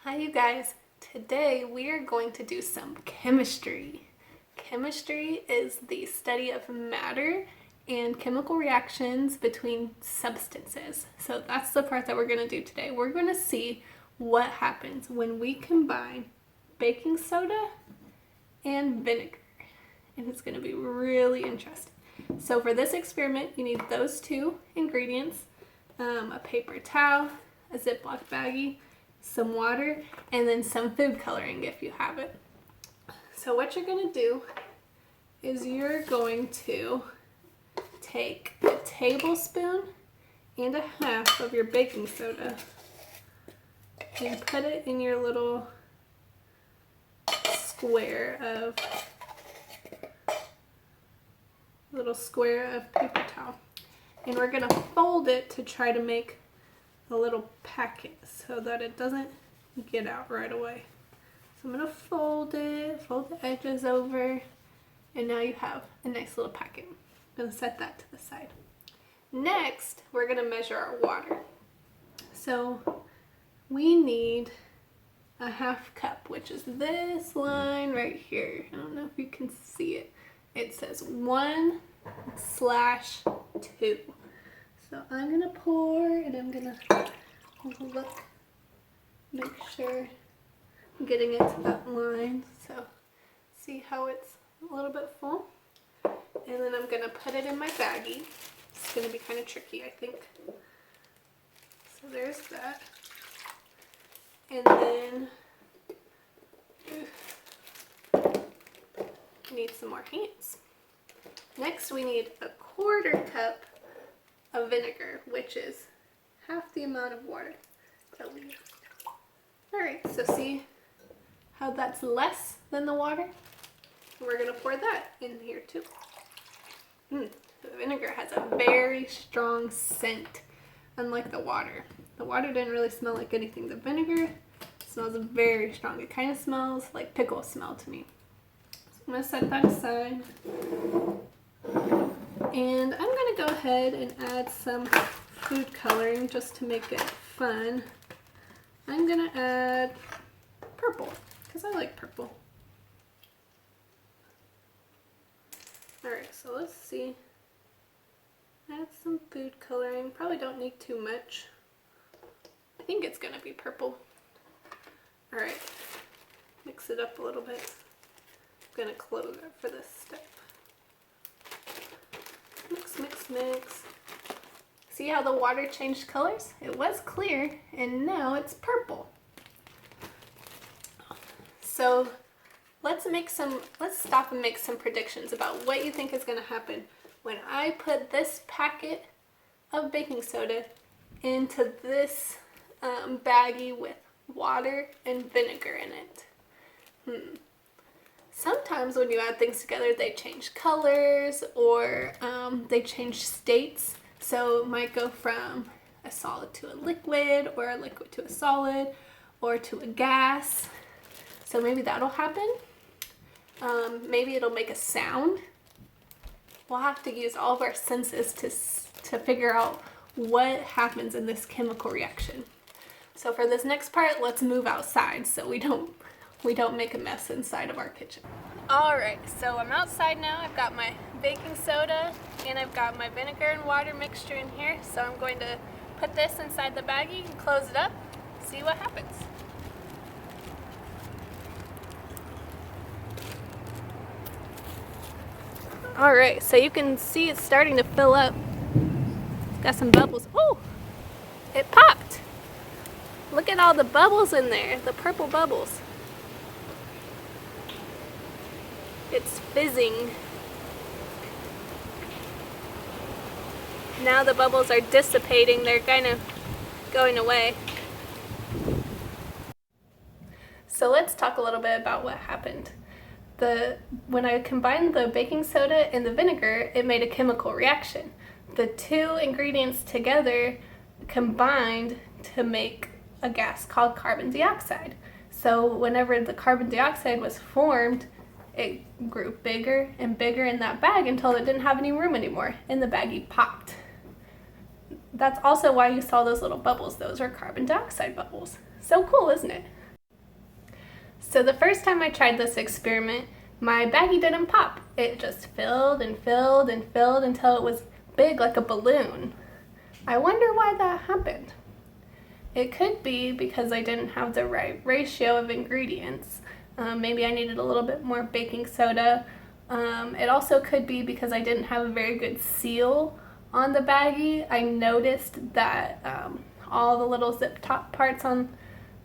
Hi you guys, today we are going to do some chemistry. Chemistry is the study of matter and chemical reactions between substances. So that's the part that we're going to do today. We're going to see what happens when we combine baking soda and vinegar. And it's going to be really interesting. So for this experiment, you need those two ingredients, a paper towel, a Ziploc baggie, some water, and then some food coloring if you have it. So what you're going to do is you're going to take a tablespoon and a half of your baking soda and put it in your little square of paper towel. And we're going to fold it to try to make a little packet so that it doesn't get out right away. So I'm going to fold it, fold the edges over, and now you have a nice little packet. I'm going to set that to the side. Next, we're going to measure our water. So we need a half cup, which is this line right here. I don't know if you can see it. It says 1/2. So I'm going to pour and I'm going to look, make sure I'm getting it to that line. So see how it's a little bit full? And then I'm going to put it in my baggie. It's going to be kind of tricky, I think. So there's that. And then need some more hands. Next we need a 1/4 cup of vinegar, which is half the amount of water that we need. Alright, so see how that's less than the water? We're going to pour that in here too. The vinegar has a very strong scent, unlike the water. The water didn't really smell like anything. The vinegar smells very strong. It kind of smells like pickle smell to me. So I'm going to set that aside. And I'm going to go ahead and add some food coloring just to make it fun. I'm going to add purple because I like purple. Alright, so let's see. Add some food coloring. Probably don't need too much. I think it's going to be purple. Alright, mix it up a little bit. I'm going to close it for this step. Mix, mix, mix. See how the water changed colors? It was clear and now it's purple. So let's stop and make some predictions about what you think is going to happen when I put this packet of baking soda into this baggie with water and vinegar in it. Sometimes when you add things together, they change colors or they change states. So it might go from a solid to a liquid, or a liquid to a solid, or to a gas. So maybe that'll happen. Maybe it'll make a sound. We'll have to use all of our senses to figure out what happens in this chemical reaction. So for this next part, let's move outside so we don't make a mess inside of our kitchen. Alright, so I'm outside now. I've got my baking soda and I've got my vinegar and water mixture in here. So I'm going to put this inside the baggie and close it up, see what happens. Alright, so you can see it's starting to fill up. It's got some bubbles. Oh, it popped. Look at all the bubbles in there, the purple bubbles. It's fizzing. Now the bubbles are dissipating. They're kind of going away. So let's talk a little bit about what happened. When I combined the baking soda and the vinegar, it made a chemical reaction. The two ingredients together combined to make a gas called carbon dioxide. So whenever the carbon dioxide was formed, it grew bigger and bigger in that bag until it didn't have any room anymore and the baggie popped. That's also why you saw those little bubbles. Those are carbon dioxide bubbles. So cool, isn't it? So the first time I tried this experiment, my baggie didn't pop. It just filled and filled and filled until it was big like a balloon. I wonder why that happened. It could be because I didn't have the right ratio of ingredients. Maybe I needed a little bit more baking soda. It also could be because I didn't have a very good seal on the baggie. I noticed that all the little zip top parts on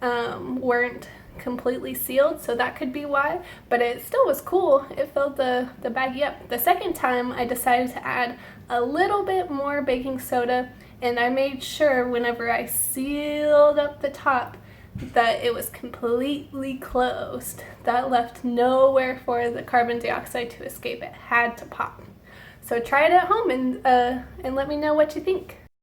weren't completely sealed, so that could be why, but it still was cool. It filled the baggie up. The second time I decided to add a little bit more baking soda, and I made sure whenever I sealed up the top that it was completely closed. That left nowhere for the carbon dioxide to escape. It had to pop. So try it at home and let me know what you think.